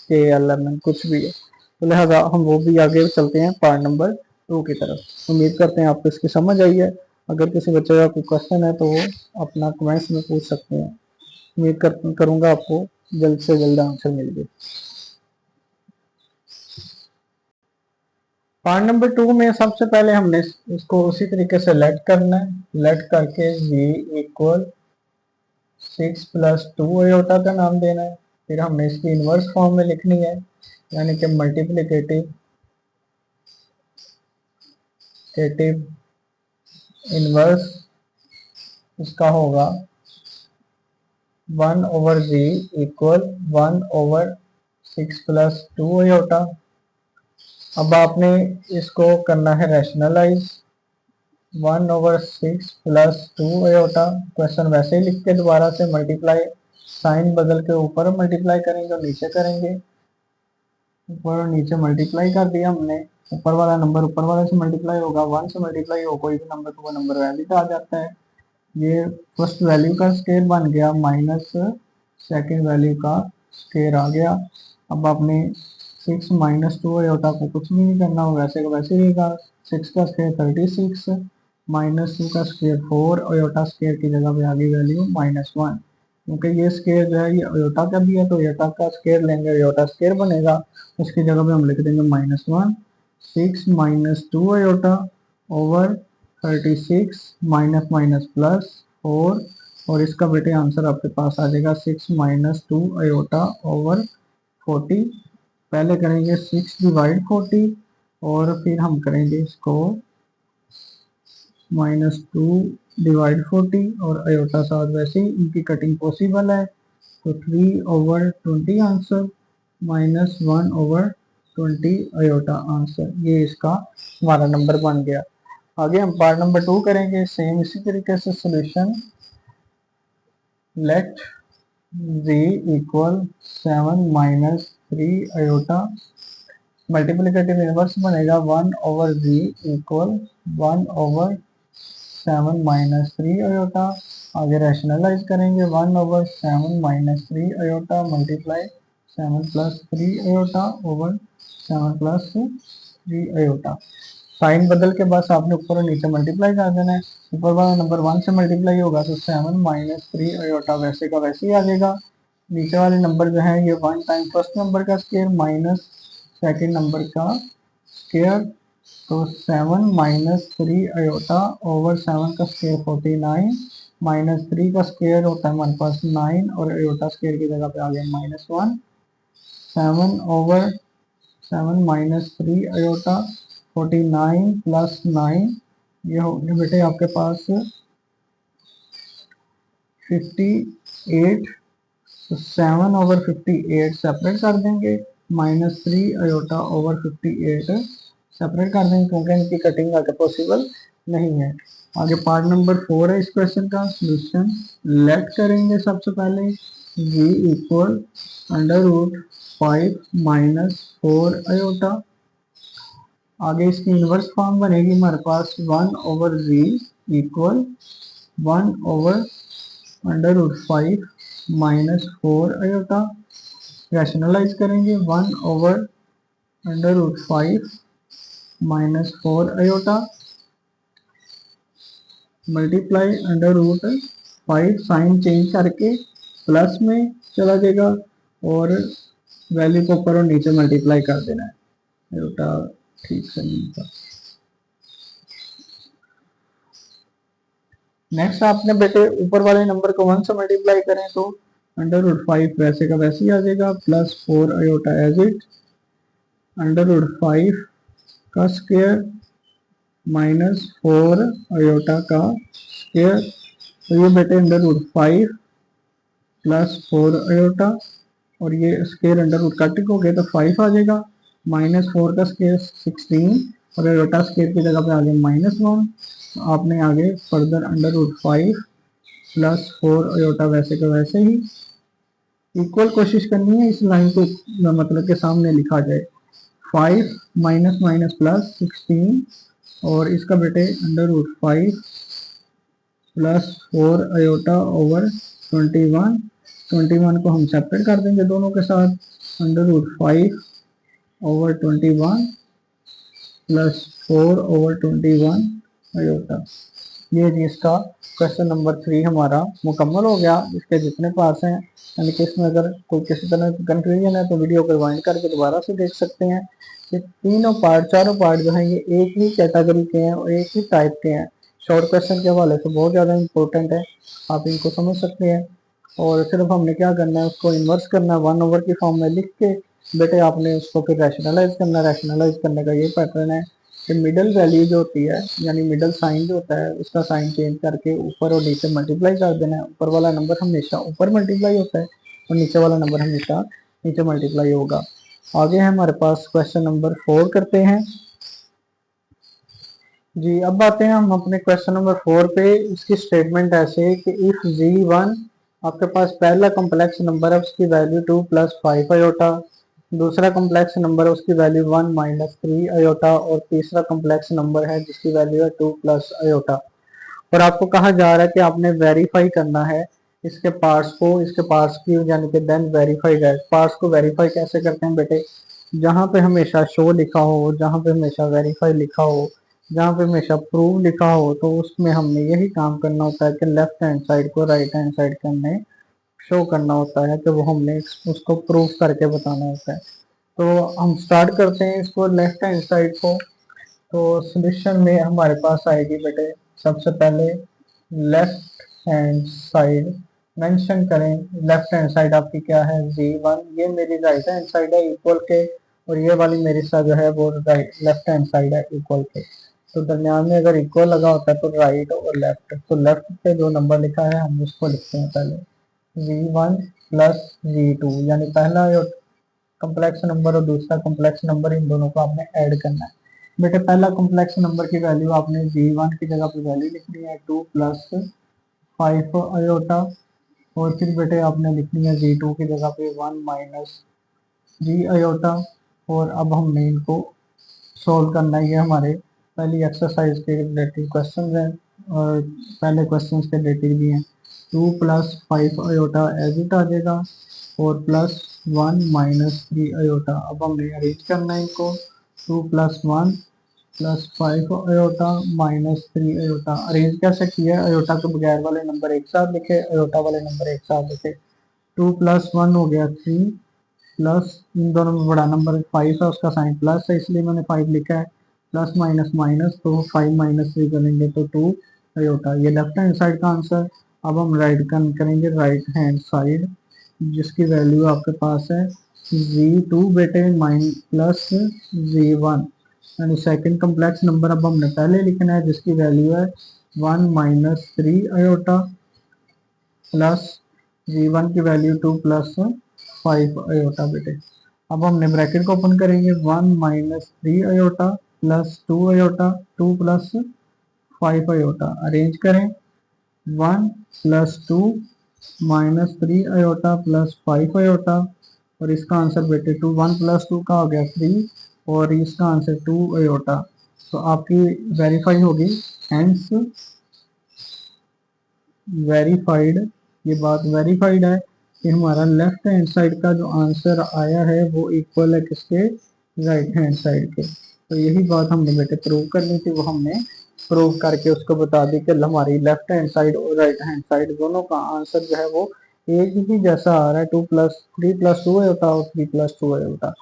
के एल एम एन कुछ भी है। तो लिहाजा हम वो भी आगे चलते हैं पार्ट नंबर 2 की तरफ। उम्मीद करते हैं आपको इसकी समझ आई है। अगर किसी बच्चे का कोई क्वेश्चन है तो वो अपना कमेंट्स में पूछ सकते हैं। उम्मीद करूंगा आपको जल्द से जल्द आंसर मिल गए। पार्ट नंबर 2 में सबसे पहले हमने इसको उसी तरीके से लेट करना है। लेट करके v इक्वल 6 + 2 अयोटा का नाम देना है। फिर हमने इसकी इनवर्स फॉर्म में लिखनी है, यानी कि मल्टीप्लिकेटिव इनवर्स इसका होगा 1/z इक्वल 1/6 + 2 अयोटा। अब आपने इसको करना है रैशनलाइज, 1/6 + 2 अयोटा, क्वेश्चन वैसे ही लिख के दोबारा से मल्टीप्लाई, साइन बदल के ऊपर मल्टीप्लाई करेंगे और नीचे करेंगे। ऊपर और नीचे मल्टीप्लाई कर दिया हमने, ऊपर वाला नंबर ऊपर वाले से मल्टीप्लाई होगा, 1 से मल्टीप्लाई हो कोई भी नंबर तो वो नंबर वैलिड आ जाता है। ये फर्स्ट वैल्यू का स्क्वायर बन गया माइनस सेकेंड वैल्यू का स्क्वायर आ गया। अब आपने 6 - 2 अयोटा को कुछ भी नहीं करना, वैसे का वैसे रहेगा। 6 का स्क्वायर 36, -2 का स्क्वायर 4, अयोटा स्क्वायर की जगह पे आ गई वैल्यू -1, क्योंकि ये स्क्वायर जो है ये अयोटा का भी है तो अयोटा का स्क्वायर लेंगे, अयोटा स्क्वायर बनेगा, उसकी जगह पे हम लिख देंगे -1। 6 - 2 iota over 36 minus minus plus 4, और इसका बेटे आंसर आपके पास आ जाएगा 6 - 2 अयोटा ओवर 40। पहले करेंगे 6/40 और फिर हम करेंगे इसको -2/40, और अयोटा साथ वैसे ही इनकी कटिंग पॉसिबल है, तो 3/20 आंसर, -1/20 अयोटा आंसर। ये इसका हमारा नंबर बन गया। आगे हम पार्ट नंबर 2 करेंगे, सेम इसी तरीके से solution. Let z equal 7 - 3 iota, multiplicative inverse बनेगा 1/z इक्वल 1/7 - 3 अयोटा। आगे रैशनलाइज करेंगे, 1/7 - 3 iota multiply 7 + 3 iota over 7 + 3 iota. Sign बदल के बस आपने ऊपर और नीचे मल्टीप्लाई कर देना है। ऊपर वाला नंबर 1 से मल्टीप्लाई होगा तो 7 माइनस 3 अयोटा वैसे का वैसे ही आ जाएगा। नीचे वाले नंबर जो है ये 1 टाइम फर्स्ट नंबर का स्क्वायर माइनस सेकेंड नंबर का स्क्वायर, तो 7 माइनस 3 अयोटा ओवर 7 का स्क्वायर 49 माइनस 3 का स्क्वायर होता है हमारे पास 9 और अयोटा स्क्वायर की जगह पे आ गया -1। 7 ओवर 7 माइनस 3 अयोटा 49 प्लस 9, ये हो गया बेटे आपके पास 58। तो 7 ओवर 58 सेपरेट कर देंगे, -3 अयोटा ओवर 58 सेपरेट कर देंगे क्योंकि इनकी कटिंग आगे पॉसिबल नहीं है। आगे पार्ट नंबर 4 है इस क्वेश्चन का सोल्यूशन। लेट करेंगे सबसे पहले g इक्वल √5 माइनस 4 अयोटा। आगे इसकी इनवर्स फॉर्म बनेगी हमारे पास 1 over z equal 1 over √5 minus 4 iota. Rationalise करेंगे 1 over √5 minus 4 iota multiply √5, sign change करके प्लस में चला जाएगा और वैल्यू को ऊपर और नीचे मल्टीप्लाई कर देना है। अयोटा ठीक से नहीं था। नेक्स्ट आपने बेटे ऊपर वाले नंबर को 1 से मल्टीप्लाई करें तो √5 वैसे का वैसे ही आ जाएगा प्लस 4 अयोटा एज इट √5 का स्क्वायर माइनस 4 अयोटा का स्क्वायर। तो ये बेटे √5 प्लस 4 अयोटा और ये स्क्वायर √ कटिंग हो गया तो 5 आ जाएगा। -4 का स्क्वायर 16 और अयोटा स्क्वायर की जगह पे आ गया -1। आपने आगे फर्दर √5 प्लस 4 अयोटा वैसे का वैसे ही इक्वल कोशिश करनी है, इस लाइन को मतलब के सामने लिखा जाए 5 माइनस माइनस प्लस 16 और इसका बेटे √5 प्लस 4 अयोटा ओवर 21 को हम सेपरेट कर देंगे दोनों के साथ √5 ओवर 21 प्लस 4 ओवर 21 अयोटा। ये जी इसका क्वेश्चन नंबर 3 हमारा मुकम्मल हो गया। इसके जितने पार्ट्स हैं यानी कि इसमें अगर कोई किसी तरह की कंफ्यूजन है तो वीडियो को रिवाइंड करके दोबारा से देख सकते हैं। ये चारों पार्ट जो हैं ये एक ही कैटेगरी के हैं और एक ही टाइप के हैं। शॉर्ट क्वेश्चन के हवाले से बहुत ज़्यादा इंपॉर्टेंट है, आप इनको समझ सकते हैं। और सिर्फ हमने क्या करना है उसको इन्वर्स करना है 1 ओवर की फॉर्म में लिख के बेटे आपने उसको फिर रैशनलाइज करना है। रैशनलाइज करने का ये पैटर्न है कि मिडल वैल्यू जो होती है यानी मिडल साइन जो होता है उसका साइन चेंज करके ऊपर और नीचे मल्टीप्लाई कर देना है। ऊपर वाला नंबर हमेशा ऊपर मल्टीप्लाई होता है और नीचे वाला नंबर हमेशा नीचे मल्टीप्लाई होगा। आगे है हमारे पास क्वेश्चन नंबर 4 करते हैं जी। अब आते हैं हम अपने क्वेश्चन नंबर 4 पे। इसकी स्टेटमेंट ऐसे कि इफ g1 आपके पास पहला कॉम्प्लेक्स नंबर है उसकी वैल्यू 2 प्लस 5 अयोटा, दूसरा कॉम्प्लेक्स नंबर है उसकी वैल्यू 1 माइनस 3 अयोटा और तीसरा कॉम्प्लेक्स नंबर है जिसकी वैल्यू है 2 प्लस अयोटा। और आपको कहा जा रहा है कि आपने वेरीफाई करना है इसके पार्ट्स को, इसके पार्ट्स की यानी कि देन वेरीफाई दैट। पार्ट्स को वेरीफाई कैसे करते हैं बेटे, जहाँ पे हमेशा शो लिखा हो, जहाँ पे हमेशा वेरीफाई लिखा हो, जहाँ पे हमेशा प्रूव लिखा हो तो उसमें हमने यही काम करना होता है कि लेफ्ट हैंड साइड को राइट हैंड साइड के हमने शो करना होता है कि वो हमने उसको प्रूव करके बताना होता है। तो हम स्टार्ट करते हैं इसको लेफ्ट हैंड साइड को। तो सोल्यूशन में हमारे पास आएगी बेटे सबसे पहले लेफ्ट हैंड साइड मेंशन करें। लेफ्ट हैंड साइड आपकी क्या है g1, ये मेरी राइट हैंड साइड है इक्वल के और ये वाली मेरी साइड जो है वो राइट लेफ्ट हैंड साइड है इक्वल के। तो दरमियान में अगर इक्वल लगा होता है तो राइट और लेफ्ट, तो लेफ्ट पे जो नंबर लिखा है हम उसको लिखते हैं पहले g1 प्लस g2 यानी पहला कॉम्प्लेक्स नंबर और दूसरा कॉम्प्लेक्स नंबर इन दोनों को आपने ऐड करना है। बेटे पहला कॉम्प्लेक्स नंबर की वैल्यू आपने g1 की जगह पे वैल्यू लिखनी है 2 प्लस 5 अयोटा और फिर बेटे आपने लिखनी है g2 की जगह पे 1 माइनस g अयोटा। और अब हमने इनको सॉल्व करना है। ये हमारे पहली एक्सरसाइज के रिलेटेड क्वेश्चन हैं और पहले क्वेश्चन के रिलेटेड भी हैं। 2 प्लस 5 अयोटा एज इट आ जाएगा और प्लस 1 माइनस 3 अयोटा। अब हमने अरेंज करना है इनको 2 plus 1 plus 5 iota minus 3 iota. Arrange कैसे किया? अयोटा के बगैर वाले नंबर एक साथ लिखे, अयोटा वाले नंबर एक साथ लिखे। 2 प्लस 1 हो गया 3 प्लस इन दोनों में बड़ा नंबर 5 है, उसका साइन प्लस है इसलिए मैंने 5 लिखा है। प्लस माइनस माइनस, तो 5 माइनस 3 करेंगे तो 2 अयोटा। ये लेफ्ट हैंड साइड का आंसर। अब हम राइट करेंगे, राइट हैंड साइड जिसकी वैल्यू आपके पास है z2 बेटे माइन प्लस z1 यानी सेकंड कम्प्लेक्स नंबर अब हमने पहले लिखना है जिसकी वैल्यू है 1 माइनस 3 अयोटा प्लस g1 की वैल्यू 2 प्लस 5 अयोटा बेटे। अब हमने ब्रैकेट को ओपन करेंगे, 1 minus 3 iota plus 2 iota 2 plus 5 iota. Arrange करें, 1 plus 2 minus 3 iota plus 5 iota और इसका आंसर बेटे 2 1 प्लस 2 का हो गया 3 और इसका आंसर 2 अयोटा। तो आपकी वेरीफाई होगी, हेंस वेरीफाइड। ये बात वेरीफाइड है कि हमारा लेफ्ट हैंड साइड का जो आंसर आया है वो इक्वल है किसके? राइट हैंड साइड के। तो यही बात हमने बेटे प्रूव करनी थी, वो हमने प्रूव करके उसको बता दी कि हमारी लेफ्ट हैंड साइड और राइट हैंड साइड दोनों का आंसर जो है वो एक ही जैसा आ रहा है। 2 प्लस 3 प्लस 2 होता और 3 प्लस 2 होता।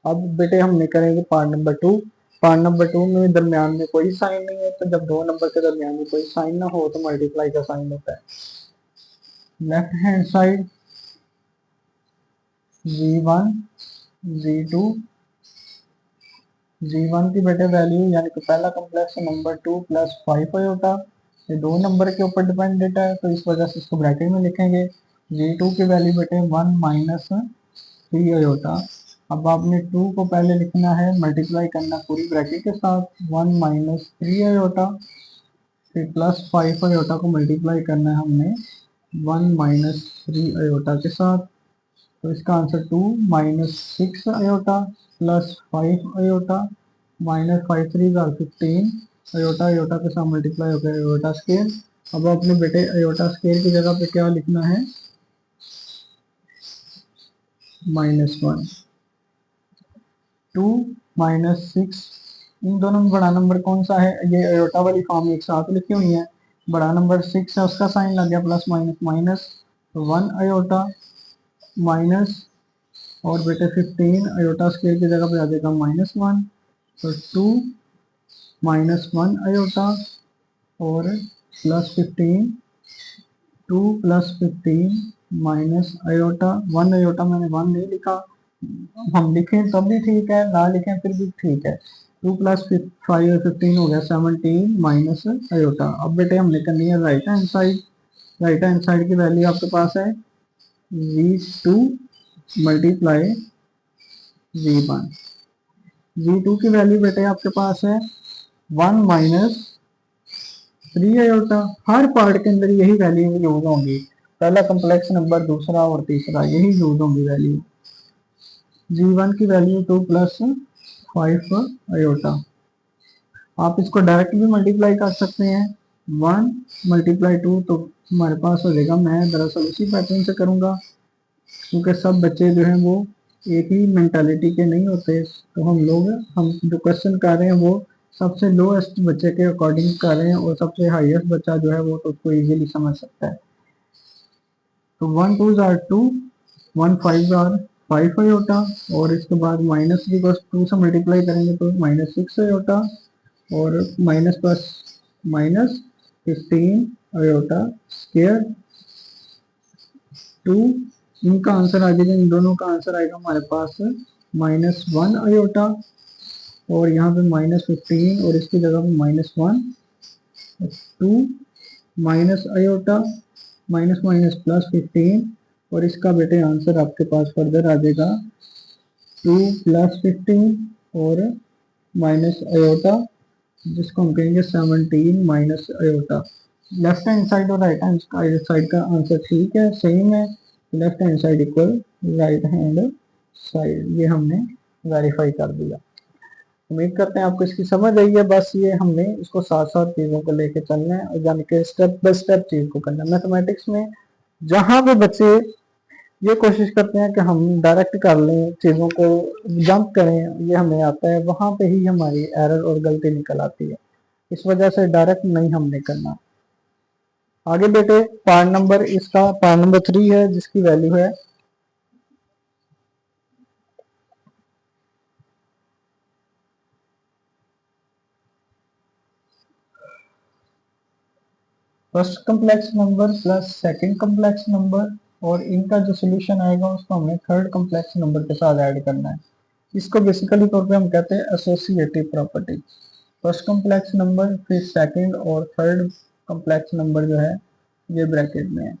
अब बेटे हमने करेंगे पार्ट नंबर 2। पार्ट नंबर 2 में दरमियान में कोई साइन नहीं है, तो जब दो नंबर के दरमियान में कोई साइन ना हो तो मल्टीप्लाई का साइन होता है। Left hand side z1 z2 z1 की बेटे वैल्यू यानी कि पहला कम्प्लेक्स नंबर 2 प्लस 5 अयोटा, ये दो नंबर के ऊपर डिपेंडेंट है तो इस वजह से इसको ब्रैकेट में लिखेंगे। z2 की वैल्यू बेटे 1 माइनस 3 अयोटा। अब आपने 2 को पहले लिखना है, मल्टीप्लाई करना पूरी ब्रैकेट के साथ, 1 माइनस 3 अयोटा फिर प्लस 5 अयोटा को मल्टीप्लाई करना है हमने 1 माइनस 3 अयोटा के साथ। तो इसका answer 2 minus 6 iota plus 5 iota minus 5 3 का 15 अयोटा, अयोटा के साथ मल्टीप्लाई हो गया अयोटा स्केयर। अब अपने बेटे अयोटा स्केयर की जगह पे क्या लिखना है? -1 2 माइनस 6। इन दोनों में बड़ा नंबर कौन सा है? ये अयोटा वाली फॉर्म एक साथ लिखी हुई है। बड़ा नंबर 6 है, उसका साइन लग गया प्लस माइनस माइनस, तो 1 अयोटा माइनस और बेटे 15 अयोटा स्केयर की जगह पे आ जाएगा -1, तो 2 माइनस 1 अयोटा और plus 15, 2 plus 15 minus iota 1 iota मैंने 1 नहीं लिखा, हम लिखें तब भी ठीक है, ना लिखें फिर भी ठीक है। 2 प्लस 5 और 15 हो गया 17 माइनस अयोटा। अब बेटे हमने करनी है right hand side. Right hand side की वैल्यू आपके पास है v2 मल्टीप्लाई v1। v2 की वैल्यू बेटे आपके पास है 1 माइनस 3 अयोटा। हर पार्ट के अंदर यही वैल्यू यूज होंगी, पहला कम्प्लेक्स नंबर, दूसरा और तीसरा यही यूज होंगी वैल्यू। g1 की वैल्यू 2 प्लस 5 अयोटा। आप इसको डायरेक्ट भी मल्टीप्लाई कर सकते हैं, 1 मल्टीप्लाई 2 तो हमारे पास हो जाएगा। मैं दरअसल उसी पैटर्न से करूंगा क्योंकि सब बच्चे जो हैं वो एक ही मेंटालिटी के नहीं होते, तो हम जो क्वेश्चन कर रहे हैं वो सबसे लोएस्ट बच्चे के अकॉर्डिंग कर रहे हैं और सबसे हाईएस्ट बच्चा जो है वो तो उसको इजीली समझ सकता है। तो 1 2 आर 2, 1 5 आर 5 अयोटा और इसके बाद माइनस 3 को 2 से मल्टीप्लाई करेंगे तो माइनस 6 अयोटा और minus plus minus 15 iota square 2। इनका आंसर आ जाएगा, इन दोनों का आंसर आएगा हमारे पास -1 अयोटा और यहाँ पे -15 और इसकी जगह पे -1 2 minus iota minus minus plus 15 और इसका बेटे आंसर आपके पास फर्दर आ जाएगा 2 प्लस 15 और माइनस अयोटा जिसको हम कहेंगे 17 minus iota. Left hand side और राइट हैंड साइड का आंसर ठीक है, सेम है। Left hand side equal right hand side, ये हमने वेरीफाई कर दिया। उम्मीद करते हैं आपको इसकी समझ आई है। बस ये हमने इसको साथ साथ चीज़ों को लेके चलना है और यानी कि स्टेप बाय स्टेप चीज़ को करना है। मैथमेटिक्स में जहाँ पे बच्चे ये कोशिश करते हैं कि हम डायरेक्ट कर लें चीज़ों को, जंप करें, ये हमें आता है, वहां पे ही हमारी एरर और गलती निकल आती है। इस वजह से डायरेक्ट नहीं हमने करना। आगे बेटे पार्ट नंबर इसका पार्ट नंबर 3 है, जिसकी वैल्यू है first complex number plus second complex number, और इनका जो सोल्यूशन आएगा उसको हमें थर्ड कम्प्लेक्स नंबर के साथ ऐड करना है। इसको बेसिकली तौर पे हम कहते हैं associative property. First complex number, फिर सेकंड और थर्ड कम्प्लेक्स नंबर जो है ये ब्रैकेट में है।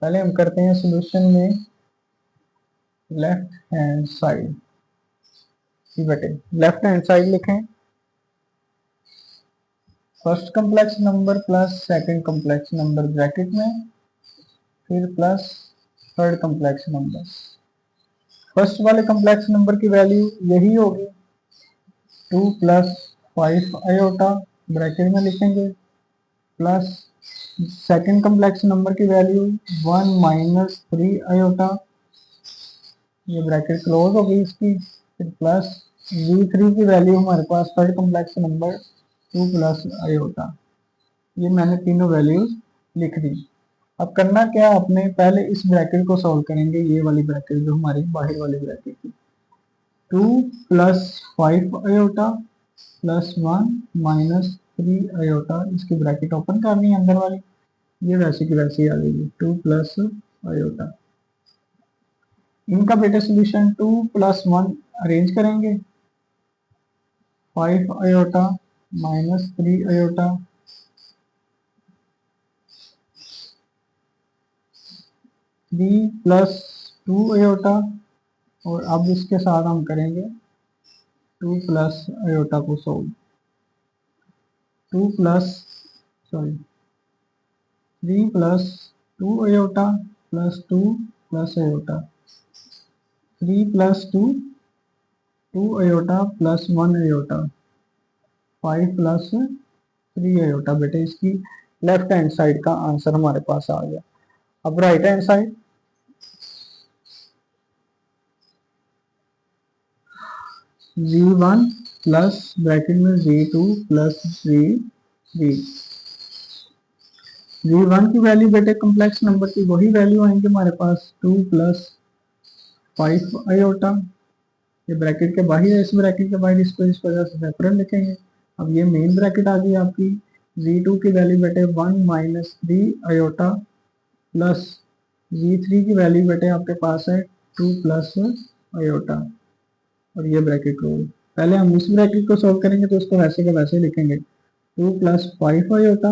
पहले हम करते हैं सोल्यूशन में लेफ्ट हैंड साइड। बेटे लेफ्ट हैंड साइड लिखें, first complex number plus second complex number bracket में, फिर plus third complex number. First वाले कम्प्लेक्स नंबर की वैल्यू यही होगी 2 प्लस 5 आयोटा ब्रैकेट में लिखेंगे, प्लस सेकंड कम्प्लेक्स नंबर की वैल्यू 1 माइनस 3 आयोटा, ये ब्रैकेट क्लोज हो गई इसकी, फिर प्लस v3 की वैल्यू हमारे पास third complex number 2 plus iota. ये मैंने तीनों वैल्यूज लिख दी। अब करना क्या, आपने पहले इस ब्रैकेट को सॉल्व करेंगे, ये वाली ब्रैकेट जो हमारी बाहर वाली ब्रैकेट थी। 2 plus 5 iota plus 1 minus 3 iota, इसकी ब्रैकेट ओपन करनी है अंदर वाली, ये वैसे की वैसे आ जाएगी 2 प्लस आयोटा। इनका बेटा सोल्यूशन 2 प्लस 1 अरेंज करेंगे, 5 iota minus 3 iota, 3 plus 2 iota, और अब इसके साथ हम करेंगे 2 प्लस आयोटा को solve. 2 plus sorry 3 plus 2 iota plus 2 plus iota, 3 plus 2 2 iota plus 1 iota, 5 plus 3 iota. बेटे इसकी लेफ्ट हैंड साइड का आंसर हमारे पास आ गया। अब right hand side, v1 plus bracket में v2 प्लस v3। v1 की वैल्यू बेटे कम्प्लेक्स नंबर की वही वैल्यू आएंगे हमारे पास 2 प्लस 5 आयोटा, ये ब्रैकेट के बाहर है, इस ब्रैकेट के बाहर, इसको इस वजह से सेपरेट लिखेंगे। अब ये मेन ब्रैकेट आ गई आपकी, v2 की वैल्यू बेटे 1 माइनस 3 आयोटा प्लस v3 की वैल्यू बेटे आपके पास है 2 प्लस आयोटा, और ये ब्रैकेट क्लोज। पहले हम इस ब्रैकेट को सॉल्व करेंगे तो उसको वैसे के वैसे लिखेंगे 2 plus 5 iota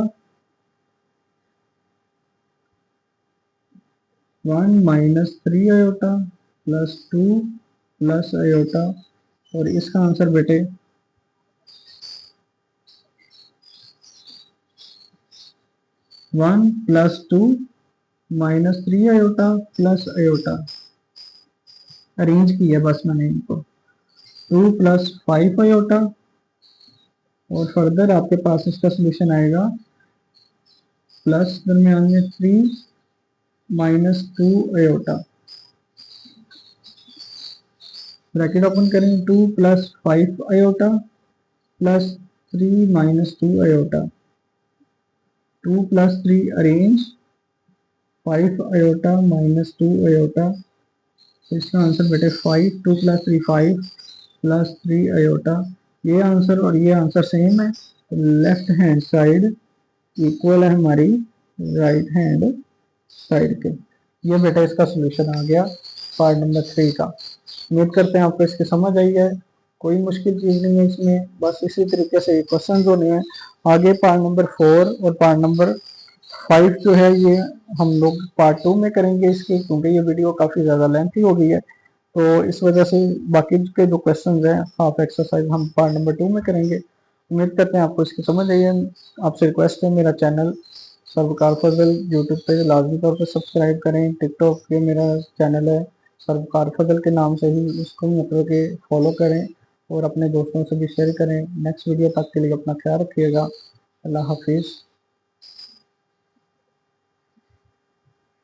1 minus 3 iota plus 2 plus iota, और इसका आंसर बेटे 1 plus 2 minus 3 iota plus iota, arrange किया बस मैंने इनको, 2 प्लस 5 आयोटा, और फर्दर आपके पास इसका सोल्यूशन आएगा प्लस दरमियान में 3 माइनस 2 आयोटा, ब्रैकेट ओपन करें, 2 plus 5 iota plus 3 minus 2 iota, 2 plus 3 arrange, 5 iota minus 2 iota, तो इसका आंसर बेटे 5, 2 प्लस 3 5 प्लस 3 आयोटा। ये आंसर और ये आंसर सेम है, तो लेफ्ट हैंड साइड इक्वल है हमारी राइट हैंड साइड के। ये बेटा इसका सोल्यूशन आ गया पार्ट नंबर 3 का। उम्मीद करते हैं आपको इसकी समझ आई है, कोई मुश्किल चीज़ नहीं है इसमें, बस इसी तरीके से क्वेश्चन होने हैं। आगे पार्ट नंबर 4 और पार्ट नंबर 5 जो है ये हम लोग पार्ट 2 में करेंगे इसकी, क्योंकि ये वीडियो काफ़ी ज़्यादा लेंथी हो गई है, तो इस वजह से बाकी के जो क्वेश्चन हैं हाफ एक्सरसाइज हम पार्ट नंबर 2 में करेंगे। उम्मीद करते हैं आपको इसकी समझ आई है। आपसे रिक्वेस्ट है, मेरा चैनल सर्वकार फजल यूट्यूब पे लाजमी तौर पर सब्सक्राइब करें। टिकटॉक पे मेरा चैनल है सर्वकार फजल के नाम से ही, उसको मतलब के फॉलो करें और अपने दोस्तों से भी शेयर करें। नेक्स्ट वीडियो तक के लिए अपना ख्याल रखिएगा। अल्लाह हाफिज़।